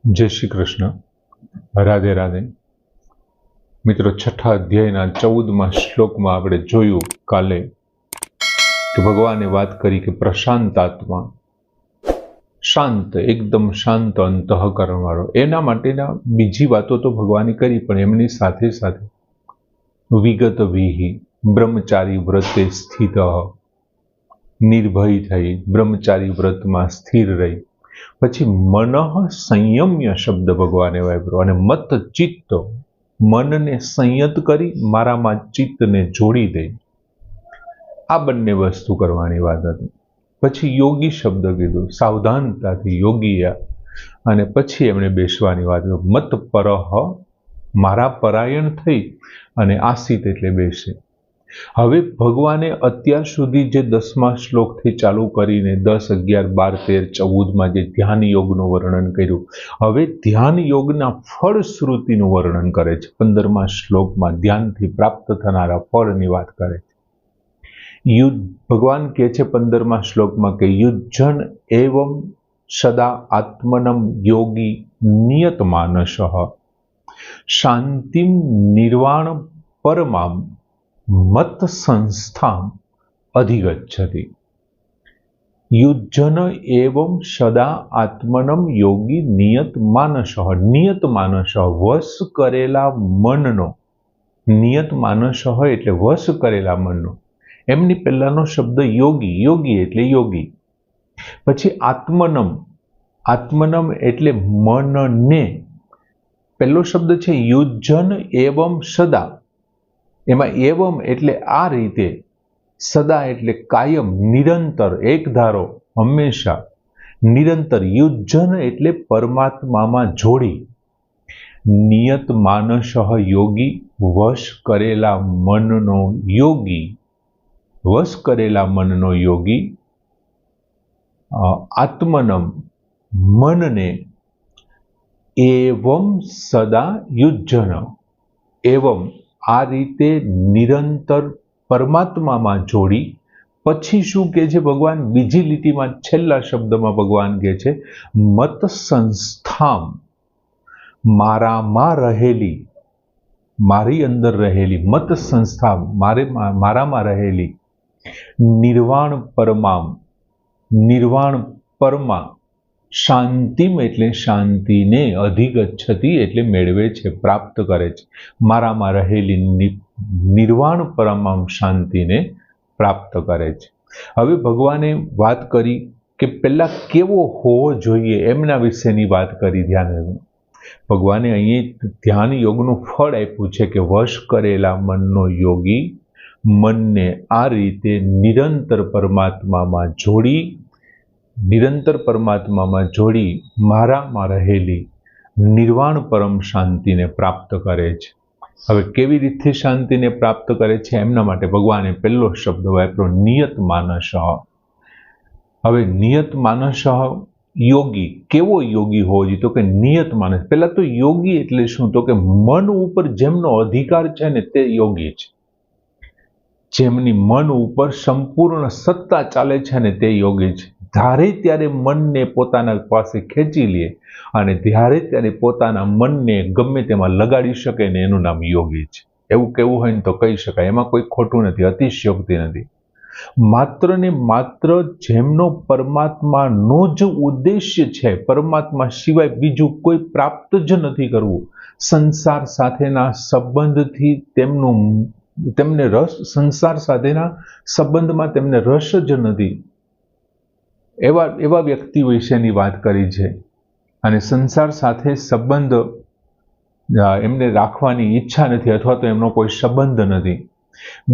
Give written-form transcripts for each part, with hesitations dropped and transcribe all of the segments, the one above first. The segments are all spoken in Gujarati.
जय श्री कृष्ण। राधे राधे। मित्रों, छठा अध्यायना 14मा श्लोकमां आपणे जोयुं काले कि भगवाने वात करी कि प्रशांत आत्मा, शांत, एकदम शांत अंतःकरण वाळो, एना माटेना बीजी वातो तो भगवाने करी, पण एमनी साथे साथे विगत वीहि ब्रह्मचारी व्रते स्थितः, निर्भय थई ब्रह्मचारी व्रतमां स्थिर रही, પછી મનઃ સંયમ્ય શબ્દ ભગવાને વાપર્યો અને મત ચિત્ત, મનને સંયત કરી મારામાં ચિત્તને જોડી દે, આ બંને વસ્તુ કરવાની વાત હતી. પછી યોગી શબ્દ કીધું, સાવધાનતાથી યોગી, અને પછી એમણે બેસવાની વાત. મત પરહ, મારા પરાયણ થઈ અને આસિત એટલે બેસે. હવે ભગવાને અત્યાર સુધી જે 10મા શ્લોકથી ચાલુ કરીને 10, 11, 12, 13, 14માં જે ધ્યાન યોગનું વર્ણન કર્યું, હવે ધ્યાન યોગના ફળશ્રુતિનું વર્ણન કરે છે. 15મા શ્લોકમાં ધ્યાનથી પ્રાપ્ત થનારા ફળની વાત કરે છે. ભગવાન કહે છે 15મા શ્લોકમાં કે યુજ્જન એવં સદા આત્મનમ યોગી નિયત માનસઃ શાંતિમ નિર્વાણ પરમામ મત સંસ્થામ અધિગચ્છતિ. યુજ્જન એવં સદા આત્મનમ યોગી નિયત માનસ, નિયત માનસ વશ કરેલા મનનો, નિયત માનસ એટલે વશ કરેલા મનનો. એમની પહેલાનો શબ્દ યોગી, યોગી એટલે યોગી. પછી આત્મનમ, આત્મનમ એટલે મનને. પહેલો શબ્દ છે યુજ્જન એવં સદા, એમાં એવમ એટલે આ રીતે, સદા એટલે કાયમ, નિરંતર, એક ધારો, હંમેશા, નિરંતર. યુજ્જન એટલે પરમાત્મામાં જોડી. નિયત માનસ યોગી, વશ કરેલા મનનો યોગી, વશ કરેલા મનનો યોગી. આત્મનમ મનને, એવમ સદા યુજ્જન, એવમ આ રીતે નિરંતર પરમાત્મામાં જોડી. પછી શું કહે છે ભગવાન? બીજી લીટીમાં છેલ્લા શબ્દમાં ભગવાન કહે છે મત સંસ્થામ, મારામાં રહેલી, મારી અંદર રહેલી, મત સંસ્થા, મારામાં રહેલી, નિર્વાણ પરમામ, નિર્વાણ પરમા, શાંતિમ એટલે શાંતિને, અધિગચ્છતિ એટલે મેળવે છે, પ્રાપ્ત કરે છે. મારામાં રહેલી નિર્વાણ પરમામ શાંતિને પ્રાપ્ત કરે છે. હવે ભગવાને વાત કરી કે પહેલા કેવો હોવો જોઈએ એમના વિશેની વાત કરી. ધ્યાન, ભગવાને અહીં ધ્યાન યોગનું ફળ આપ્યું છે કે વશ કરેલા મનનો યોગી મનને આ રીતે નિરંતર પરમાત્મામાં જોડી, નિરંતર પરમાત્મામાં જોડી મારામાં રહેલી નિર્વાણ પરમ શાંતિને પ્રાપ્ત કરે છે. હવે કેવી રીતે શાંતિને પ્રાપ્ત કરે છે એમના માટે ભગવાને પહેલો શબ્દ વાપર્યો નિયત માનસ. હવે નિયત માનસ યોગી, કેવો યોગી હોવો જોઈએ? તો કે નિયત માનસ. પહેલા તો યોગી એટલે શું? તો કે મન ઉપર જેમનો અધિકાર છે ને તે યોગી છે. જેમની મન ઉપર સંપૂર્ણ સત્તા ચાલે છે ને તે યોગી છે. ધારે ત્યારે મનને પોતાના પાસે ખેંચી લે અને ત્યારે ત્યારે પોતાના મનને ગમે તેમાં લગાડી શકે ને એનું નામ યોગી છે. એવું કેવું હોય ને તો કહી શકાય, એમાં કોઈ ખોટું નથી, અતિશયોક્તિ નથી. માત્ર ને માત્ર જેમનો પરમાત્માનો જ ઉદ્દેશ્ય છે, પરમાત્મા સિવાય બીજું કોઈ પ્રાપ્ત જ નથી કરવું, સંસાર સાથેના સંબંધથી તેમને રસ, સંસાર સાથેના સંબંધમાં તેમને રસ જ નથી, એવા વ્યક્તિ વિશેની વાત કરી છે. અને સંસાર સાથે સંબંધ એમને રાખવાની ઈચ્છા નથી, અથવા તો એમનો કોઈ સંબંધ નથી.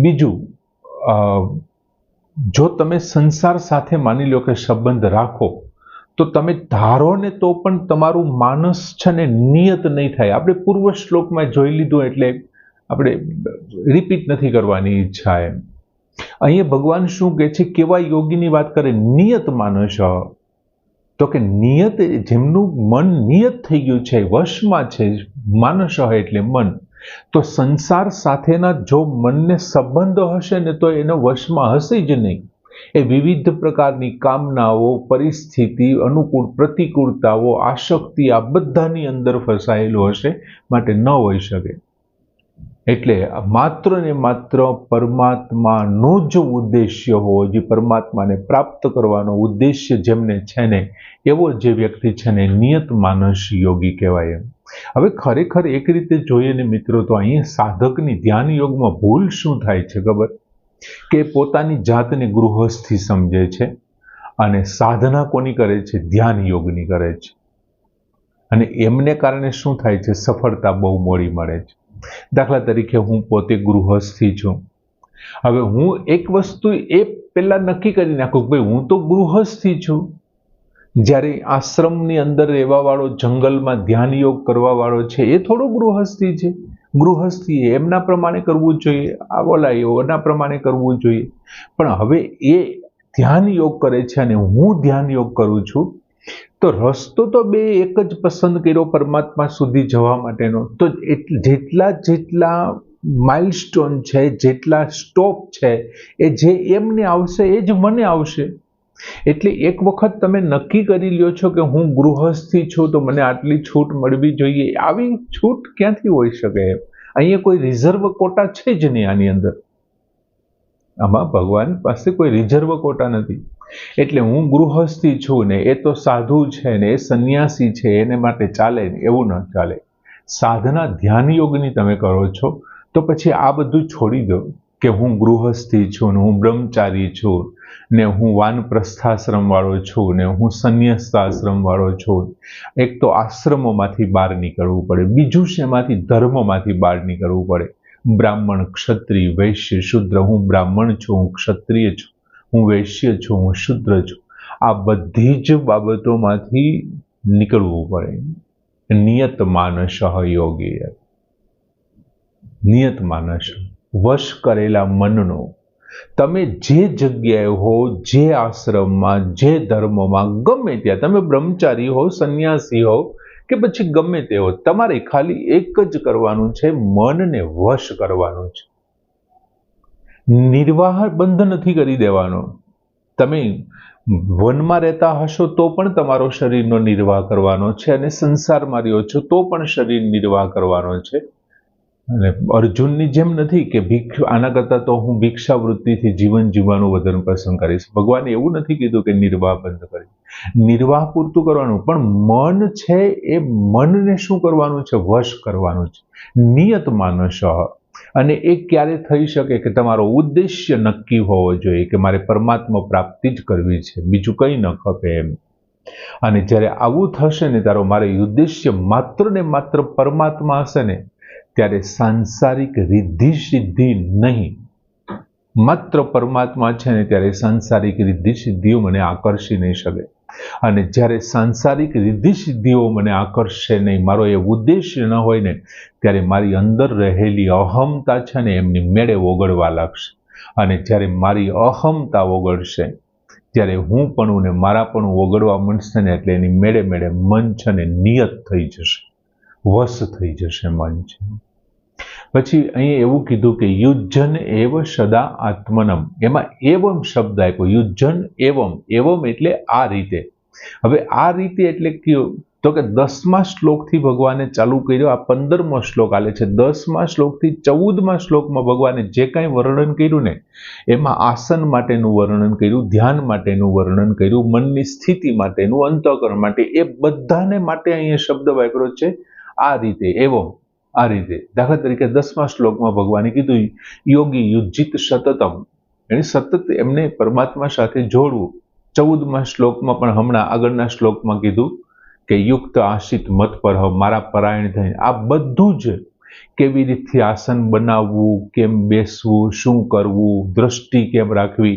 બીજું, જો તમે સંસાર સાથે માની લો કે સંબંધ રાખો તો તમે ધારો ને તો પણ તમારું માનસ છે ને નિયત નહીં થાય. આપણે પૂર્વ શ્લોકમાં જોઈ લીધું એટલે આપણે રિપીટ નથી કરવાની ઈચ્છા. એમ અહીંયા ભગવાન શું કહે છે? કેવા યોગીની વાત કરે? નિયત માનસ. તો કે નિયત, જેમનું મન નિયત થઈ ગયું છે, વશમાં છે, માનસ એટલે મન, તો સંસાર સાથેના જો મનને સંબંધ હશે ને તો એનો વશમાં હશે જ નહીં. એ વિવિધ પ્રકારની કામનાઓ, પરિસ્થિતિ, અનુકૂળ પ્રતિકૂળતાઓ, આસક્તિ આ બધાની અંદર ફસાયેલું હશે, માટે ન હોઈ શકે. એટલે માત્ર ને માત્ર પરમાત્માનો જ ઉદ્દેશ્ય હોય, જે પરમાત્માને પ્રાપ્ત કરવાનો ઉદ્દેશ્ય જેમને છે ને એવો જે વ્યક્તિ છે ને નિયત માનસ યોગી કહેવાય. હવે ખરેખર એક રીતે જોઈએ ને મિત્રો, તો અહીંયા સાધકની ધ્યાન યોગમાં ભૂલ શું થાય છે ખબર? કે પોતાની જાતને ગૃહસ્થી સમજે છે અને સાધના કોની કરે છે? ધ્યાન યોગની કરે છે. અને એમને કારણે શું થાય છે? સફળતા બહુ મોડી મળે છે. દાખલા તરીકે હું પોતે ગૃહસ્થી છું. હવે હું એક વસ્તુ એ પહેલા નક્કી કરી નાખું કે ભાઈ હું તો ગૃહસ્થી છું. જ્યારે આશ્રમની અંદર રહેવા વાળો, જંગલમાં ધ્યાન યોગ કરવા વાળો છે, એ થોડો ગૃહસ્થી છે. ગૃહસ્થી એમના પ્રમાણે કરવું જોઈએ, આ બોલાય એના પ્રમાણે કરવું જોઈએ. પણ હવે એ ધ્યાન યોગ કરે છે અને હું ધ્યાન યોગ કરું છું, તો રસ્તો તો બે એક જ પસંદ કર્યો પરમાત્મા સુધી જવા માટેનો. તો જેટલા માઇલસ્ટોન છે, જેટલા સ્ટોપ છે, એ જે એમને આવશે એ જ મને આવશે. એટલે એક વખત તમે નક્કી કરી લ્યો છો કે હું ગૃહસ્થી છું તો મને આટલી છૂટ મળવી જોઈએ, આવી છૂટ ક્યાંથી હોઈ શકે? અહીંયા કોઈ રિઝર્વ કોટા છે જ નહીં. આની અંદર આમાં ભગવાન પાસે કોઈ રિઝર્વ કોટા નથી. એટલે હું ગૃહસ્થી છું ને એ તો સાધુ છે ને એ સંન્યાસી છે, એને માટે ચાલે ને એવું ન ચાલે. સાધના ધ્યાન યોગની તમે કરો છો તો પછી આ બધું છોડી દો કે હું ગૃહસ્થી છું ને હું બ્રહ્મચારી છું ને હું વાનપ્રસ્થાશ્રમ વાળો છું ને હું સંન્યાસ્તાશ્રમ વાળો છું. એક તો આશ્રમોમાંથી બહાર નીકળવું પડે, બીજું શેમાંથી? ધર્મમાંથી બહાર નીકળવું પડે. બ્રાહ્મણ, ક્ષત્રિય, વૈશ્ય, શુદ્ર. હું બ્રાહ્મણ છું, હું ક્ષત્રિય છું, હું વૈશ્ય છું, હું શુદ્ર છું. આ બધી જ બાબતોમાંથી નીકળવું પડે. નિયત માનસ યોગી. નિયત માનસ, વશ કરેલા મનનો. તમે જે જગ્યાએ હો, જે આશ્રમમાં, જે ધર્મમાં, ગમે ત્યાં, તમે બ્રહ્મચારી હો, સંન્યાસી હો કે પછી ગમે તે હો, તમારે ખાલી એક જ કરવાનું છે, મનને વશ કરવાનું છે. નિર્વાહ બંધ નથી કરી દેવાનો. તમે વનમાં રહેતા હશો તો પણ તમારો શરીરનો નિર્વાહ કરવાનો છે, અને સંસારમાં રહ્યો છો તો પણ શરીર નિર્વાહ કરવાનો છે. અને અર્જુનની જેમ નથી કે આના કરતાં તો હું ભિક્ષાવૃત્તિથી જીવન જીવવાનું વધારે પસંદ કરીશ. ભગવાને એવું નથી કીધું કે નિર્વાહ બંધ કરી. નિર્વાહ પૂરતું કરવાનું, પણ મન છે એ મનને શું કરવાનું છે? વશ કરવાનું છે. નિયત માનસ. અને એ ક્યારે થઈ શકે? કે તમારો ઉદ્દેશ્ય નક્કી હોવો જોઈએ કે મારે પરમાત્મા પ્રાપ્તિ જ કરવી છે, બીજું કંઈ ન ખપે એમ. અને જ્યારે આવું થશે ને, તારો મારે ઉદ્દેશ્ય માત્ર ને માત્ર પરમાત્મા હશે ને, ત્યારે સાંસારિક રિદ્ધિ સિદ્ધિ નહીં, માત્ર પરમાત્મા છે ને ત્યારે સાંસારિક રિદ્ધિ સિદ્ધિઓ મને આકર્ષી નહીં શકે. અને જ્યારે સાંસારિક રિદ્ધિ સિદ્ધિઓ મને આકર્ષે નહીં, મારો એ ઉદ્દેશ્ય ન હોય ને, ત્યારે મારી અંદર રહેલી અહમતા છે ને એમની મેળે ઓગળવા લાગશે. અને જ્યારે મારી અહમતા ઓગળશે ત્યારે હું પણ ને મારા પણ ઓગળવા માંડશે ને, એટલે એની મેળે મેળે મન છે ને નિયત થઈ જશે, વશ થઈ જશે મન છે. પછી અહીં એવું કીધું કે યુજ્જન એવ સદા આત્મનમ. એમાં એવમ શબ્દ આપ્યો, યુજ્જન એવમ. એવમ એટલે આ રીતે. હવે આ રીતે એટલે કયો? તો કે 10મા શ્લોકથી ભગવાને ચાલુ કર્યો. આ 15મો શ્લોક આલે છે. 10મા શ્લોકથી 14મા શ્લોકમાં ભગવાને જે કાંઈ વર્ણન કર્યું ને, એમાં આસન માટેનું વર્ણન કર્યું, ધ્યાન માટેનું વર્ણન કર્યું, મનની સ્થિતિ માટેનું, અંતઃકરણ માટે, એ બધાને માટે અહીંયા શબ્દ વાપર્યો છે આ રીતે, એવમ, આ રીતે. દાખલા તરીકે 10મા શ્લોકમાં ભગવાને કીધું યોગી યુજ્જિત સતતમ, એને સતત એમને પરમાત્મા સાથે જોડવું. 14મા શ્લોકમાં પણ હમણાં આગળના શ્લોકમાં કીધું કે યુક્ત આશિત મત પર મારા પરાયણ થઈને. આ બધું જ કેવી રીતથી આસન બનાવવું, કેમ બેસવું, શું કરવું, દ્રષ્ટિ કેમ રાખવી,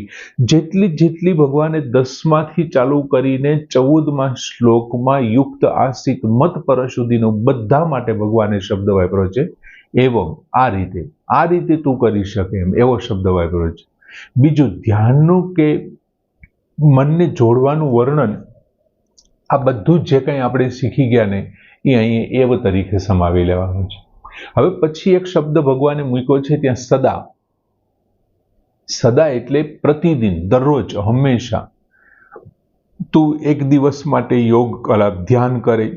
જેટલી ભગવાને 10માંથી ચાલુ કરીને 14મા શ્લોકમાં યુક્ત આશિત મત પર સુધીનું બધા માટે ભગવાને શબ્દ વાપર્યો છે એવમ, આ રીતે. આ રીતે તું કરી શકે એમ, એવો શબ્દ વાપર્યો છે. બીજું ધ્યાનનું કે મનને જોડવાનું વર્ણન, આ બધું જે કંઈ આપણે શીખી ગયા ને એ અહીં એવ તરીકે સમાવી લેવાનું છે. હવે પછી એક શબ્દ ભગવાને મૂક્યો છે ત્યાં સદા. સદા એટલે પ્રતિદિન, દરરોજ, હંમેશા. તું એક દિવસ માટે યોગ ધ્યાન કરે,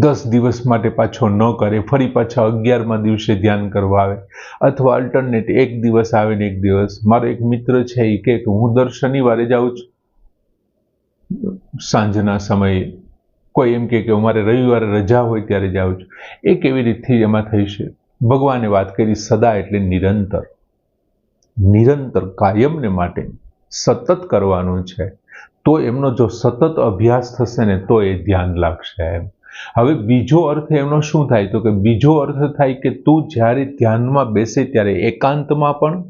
10 દિવસ માટે પાછો ન કરે, ફરી પાછા 11મા દિવસે ધ્યાન કરવા આવે, અથવા અલ્ટરનેટ એક દિવસ આવે ને એક દિવસ. મારો એક મિત્ર છે એ કે હું દર શનિવારે જાઉં છું સાંજના સમયે, કોઈ એમ કે અમારે રવિવારે રજા હોય ત્યારે જાઉં છું. એ કેવી રીતથી એમાં થઈ છે? ભગવાને વાત કરી સદા એટલે નિરંતર, નિરંતર કાયમને માટે સતત કરવાનું છે. તો એમનો જો સતત અભ્યાસ થશે ને તો એ ધ્યાન લાગશે એમ. હવે બીજો અર્થ એમનો શું થાય? તો કે બીજો અર્થ થાય કે તું જ્યારે ધ્યાનમાં બેસે ત્યારે એકાંતમાં પણ,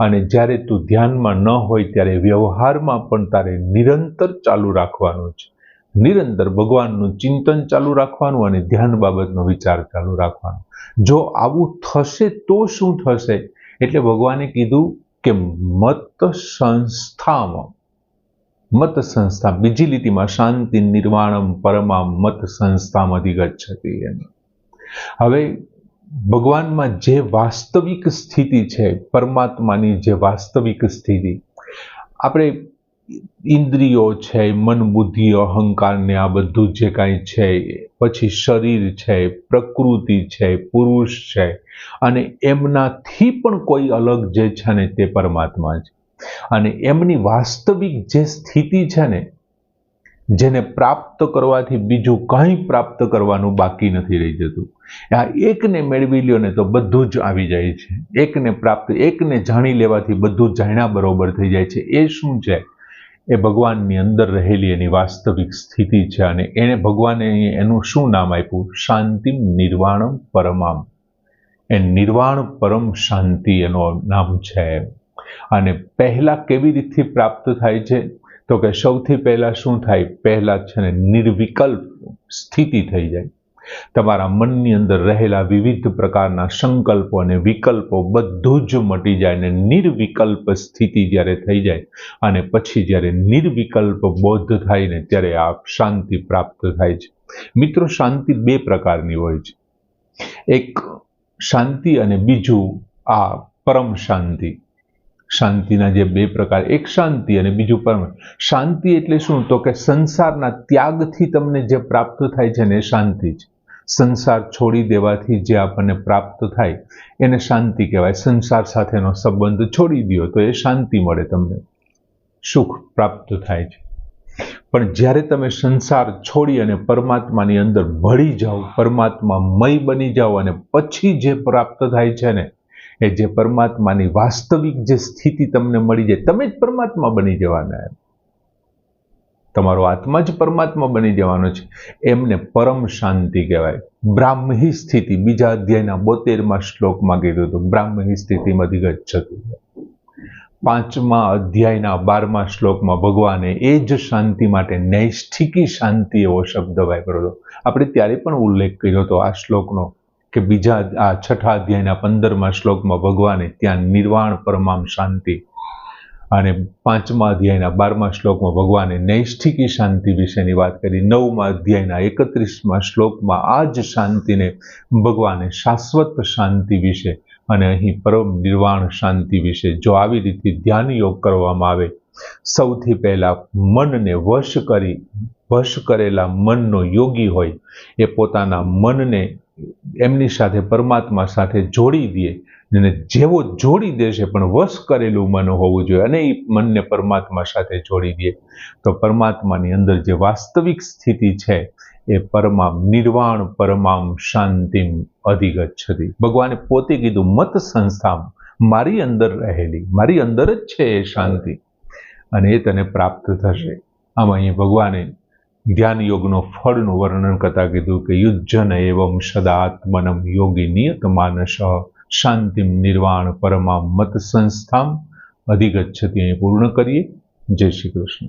અને જ્યારે તું ધ્યાનમાં ન હોય ત્યારે વ્યવહારમાં પણ તારે નિરંતર ચાલુ રાખવાનું છે. નિરંતર ભગવાનનું ચિંતન ચાલુ રાખવાનું અને ધ્યાન બાબતનો વિચાર ચાલુ રાખવાનો. જો આવું થશે તો શું થશે? એટલે ભગવાને કીધું કે મત સંસ્થામાં, મત સંસ્થા, બીજી લીટીમાં શાંતિ નિર્વાણમ પરમામ મત સંસ્થામ અધિગચ્છતિ. હવે ભગવાનમાં જે વાસ્તવિક સ્થિતિ છે, પરમાત્માની જે વાસ્તવિક સ્થિતિ, આપણે ઇન્દ્રિયો છે, મન, બુદ્ધિ, અહંકાર ને આ બધું જે કાંઈ છે, પછી શરીર છે, પ્રકૃતિ છે, પુરુષ છે, અને એમનાથી પણ કોઈ અલગ જે છે ને તે પરમાત્મા છે. અને એમની વાસ્તવિક જે સ્થિતિ છે ને, જેને પ્રાપ્ત કરવાથી બીજું કંઈ પ્રાપ્ત કરવાનું બાકી નથી રહી જતું. આ એકને મેળવી લ્યો ને તો બધું જ આવી જાય છે. એકને પ્રાપ્ત, એકને જાણી લેવાથી બધું જાણ્યા બરોબર થઈ જાય છે. એ શું છે? એ ભગવાનની અંદર રહેલી એની વાસ્તવિક સ્થિતિ છે. અને એને ભગવાને એનું શું નામ આપ્યું? શાંતિ નિર્વાણમ પરમામ. એ નિર્વાણ પરમ શાંતિ એનું નામ છે. અને પહેલા કેવી રીતે પ્રાપ્ત થાય છે? તો કે સૌથી પહેલા શું થાય? પહેલા છે ને નિર્વિકલ્પ સ્થિતિ થઈ જાય. તમારા મનની અંદર રહેલા વિવિધ પ્રકારના સંકલ્પો અને વિકલ્પો બધું જ મટી જાય ને નિર્વિકલ્પ સ્થિતિ જ્યારે થઈ જાય, અને પછી જ્યારે નિર્વિકલ્પ બોધ થાય ને ત્યારે આ શાંતિ પ્રાપ્ત થાય છે. મિત્રો, શાંતિ બે પ્રકારની હોય છે. એક શાંતિ અને બીજું આ પરમ શાંતિ. શાંતિના જે બે પ્રકાર, એક શાંતિ અને બીજું પરમ. શાંતિ એટલે શું? તો કે સંસારના ત્યાગથી તમને જે પ્રાપ્ત થાય છે ને એ શાંતિ છે. સંસાર છોડી દેવાથી જે આપણને પ્રાપ્ત થાય એને શાંતિ કહેવાય. સંસાર સાથેનો સંબંધ છોડી દો તો એ શાંતિ મળે, તમને સુખ પ્રાપ્ત થાય છે. પણ જ્યારે તમે સંસાર છોડી અને પરમાત્માની અંદર ભળી જાઓ, પરમાત્મામય બની જાઓ, અને પછી જે પ્રાપ્ત થાય છે ને એ જે પરમાત્માની વાસ્તવિક જે સ્થિતિ તમને મળી જાય, તમે જ પરમાત્મા બની જવાના. તમારો આત્મા જ પરમાત્મા બની જવાનો છે. એમને પરમ શાંતિ કહેવાય. બ્રાહ્મી સ્થિતિ, બીજા અધ્યાયના 72મા શ્લોકમાં કીધું હતું, બ્રાહ્મી સ્થિતિમાં અધિગચ્છતિ. 5મા અધ્યાયના 12મા શ્લોકમાં ભગવાને એ જ શાંતિ માટે નૈષ્ઠિકી શાંતિ એવો શબ્દ વાપર્યો હતો. આપણે ત્યારે પણ ઉલ્લેખ કર્યો હતો આ શ્લોકનો, કે બીજા આ 6થા અધ્યાયના 15મા શ્લોકમાં ભગવાને ત્યાં નિર્વાણ પરમામ શાંતિ, અને 5મા અધ્યાયના 12મા શ્લોકમાં ભગવાને નૈષ્ઠિકી શાંતિ વિશેની વાત કરી. 9મા અધ્યાયના 31મા શ્લોકમાં આ જ શાંતિને ભગવાને શાશ્વત શાંતિ વિશે અને અહીં પરમ નિર્વાણ શાંતિ વિશે. જો આવી રીતે ધ્યાન યોગ કરવામાં આવે, સૌથી પહેલા મનને વશ કરેલા મનનો યોગી હોય એ પોતાના મનને એમની સાથે, પરમાત્મા સાથે જોડી દે. અને જેવો જોડી દેશે, પણ વશ કરેલું મન હોવું જોઈએ, અને એ મનને પરમાત્મા સાથે જોડી દે તો પરમાત્માની અંદર જે વાસ્તવિક સ્થિતિ છે એ પરમામ નિર્વાણ પરમામ શાંતિમ અધિગચ્છતિ. ભગવાને પોતે કીધું મત સંસ્થામ, મારી અંદર રહેલી, મારી અંદર જ છે એ શાંતિ, અને એ તને પ્રાપ્ત થશે. આમાં અહીં ભગવાને ધ્યાન યોગનો ફળનું વર્ણન કરતા કીધું કે યુજ્જન એવમ સદાત્મનમ યોગી નિયત માનસ શાંતિમ નિર્વાણ પરમામ મત સંસ્થામ અધિગચ્છતિ. અહીં પૂર્ણ કરીએ. જય શ્રી કૃષ્ણ.